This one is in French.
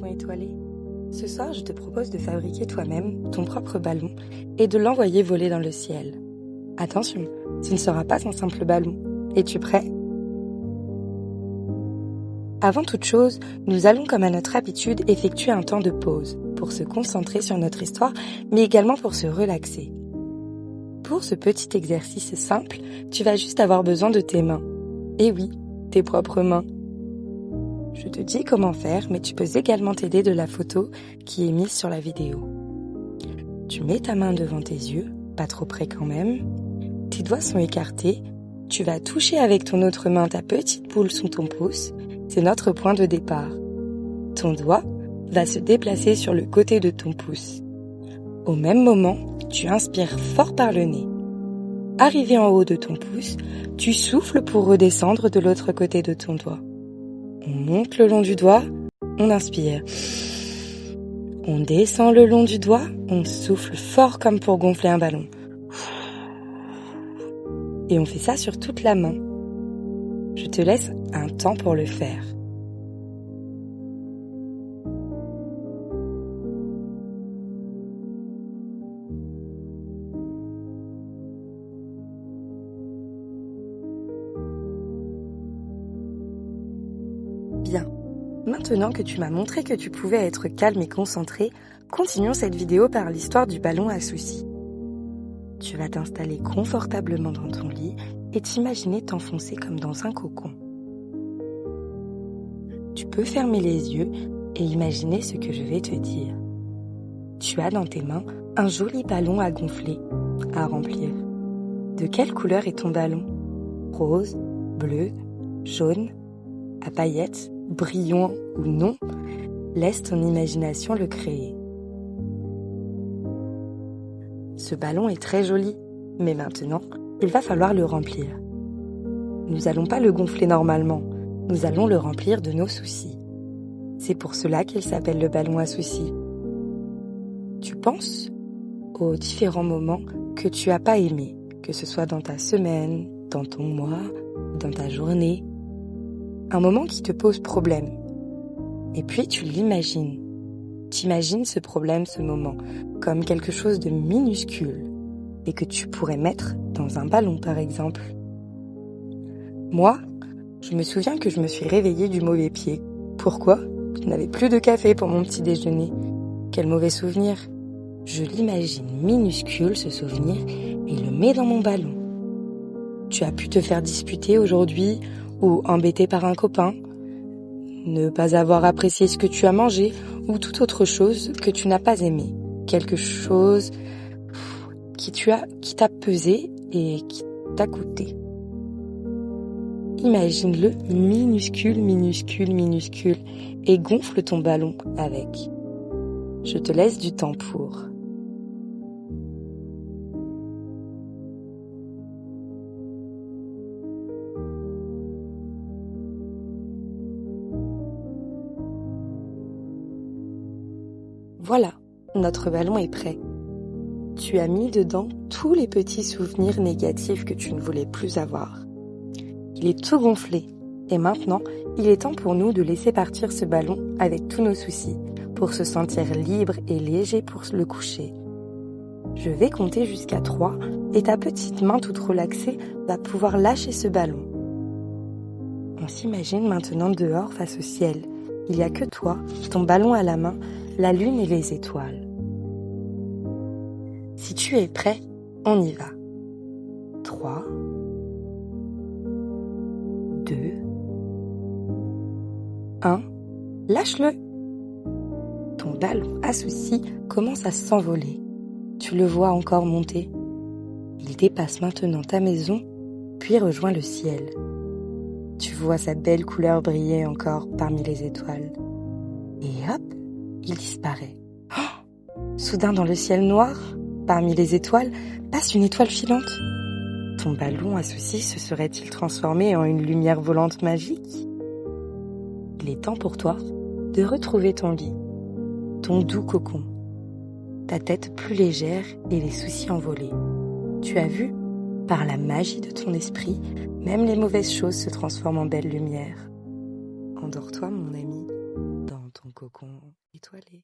plafond étoilé. Ce soir, je te propose de fabriquer toi-même ton propre ballon et de l'envoyer voler dans le ciel. Attention, ce ne sera pas un simple ballon. Es-tu prêt ? Avant toute chose, nous allons comme à notre habitude effectuer un temps de pause pour se concentrer sur notre histoire, mais également pour se relaxer. Pour ce petit exercice simple, tu vas juste avoir besoin de tes mains. Et oui, tes propres mains. Je te dis comment faire, mais tu peux également t'aider de la photo qui est mise sur la vidéo. Tu mets ta main devant tes yeux, pas trop près quand même. Tes doigts sont écartés. Tu vas toucher avec ton autre main ta petite boule sous ton pouce. C'est notre point de départ. Ton doigt va se déplacer sur le côté de ton pouce. Au même moment, tu inspires fort par le nez. Arrivé en haut de ton pouce, tu souffles pour redescendre de l'autre côté de ton doigt. On monte le long du doigt, on inspire. On descend le long du doigt, on souffle fort comme pour gonfler un ballon. Et on fait ça sur toute la main. Je te laisse un temps pour le faire. Bien. Maintenant que tu m'as montré que tu pouvais être calme et concentré, continuons cette vidéo par l'histoire du ballon à soucis. Tu vas t'installer confortablement dans ton lit et t'imaginer t'enfoncer comme dans un cocon. Tu peux fermer les yeux et imaginer ce que je vais te dire. Tu as dans tes mains un joli ballon à gonfler, à remplir. De quelle couleur est ton ballon ? Rose, bleu, jaune, à paillettes, brillant ou non, laisse ton imagination le créer. Ce ballon est très joli, mais maintenant, il va falloir le remplir. Nous allons pas le gonfler normalement, nous allons le remplir de nos soucis. C'est pour cela qu'il s'appelle le ballon à soucis. Tu penses aux différents moments que tu as pas aimés, que ce soit dans ta semaine, dans ton mois, dans ta journée. Un moment qui te pose problème. Et puis tu l'imagines. T'imagines ce problème, ce moment, comme quelque chose de minuscule et que tu pourrais mettre dans un ballon par exemple. Moi, je me souviens que je me suis réveillée du mauvais pied. Pourquoi ? Je n'avais plus de café pour mon petit déjeuner. Quel mauvais souvenir. Je l'imagine minuscule ce souvenir et le mets dans mon ballon. Tu as pu te faire disputer aujourd'hui ou embêter par un copain, ne pas avoir apprécié ce que tu as mangé ou toute autre chose que tu n'as pas aimé. Quelque chose qui t'a pesé et qui t'a coûté. Imagine-le minuscule, minuscule, minuscule et gonfle ton ballon avec. Je te laisse du temps pour. Voilà, notre ballon est prêt. Tu as mis dedans tous les petits souvenirs négatifs que tu ne voulais plus avoir. Il est tout gonflé. Et maintenant, il est temps pour nous de laisser partir ce ballon avec tous nos soucis, pour se sentir libre et léger pour le coucher. Je vais compter jusqu'à 3 et ta petite main toute relaxée va pouvoir lâcher ce ballon. On s'imagine maintenant dehors face au ciel. Il n'y a que toi, ton ballon à la main, la lune et les étoiles. Si tu es prêt, on y va. 3, 2, 1, lâche-le. Ton ballon à soucis commence à s'envoler. Tu le vois encore monter. Il dépasse maintenant ta maison, puis rejoint le ciel. Tu vois sa belle couleur briller encore parmi les étoiles. Et hop, il disparaît. Oh, soudain dans le ciel noir, parmi les étoiles, passe une étoile filante. Ton ballon à soucis se serait-il transformé en une lumière volante magique ? Il est temps pour toi de retrouver ton lit, ton doux cocon, ta tête plus légère et les soucis envolés. Tu as vu, par la magie de ton esprit, même les mauvaises choses se transforment en belle lumière. Endors-toi, mon ami, dans ton cocon étoilé.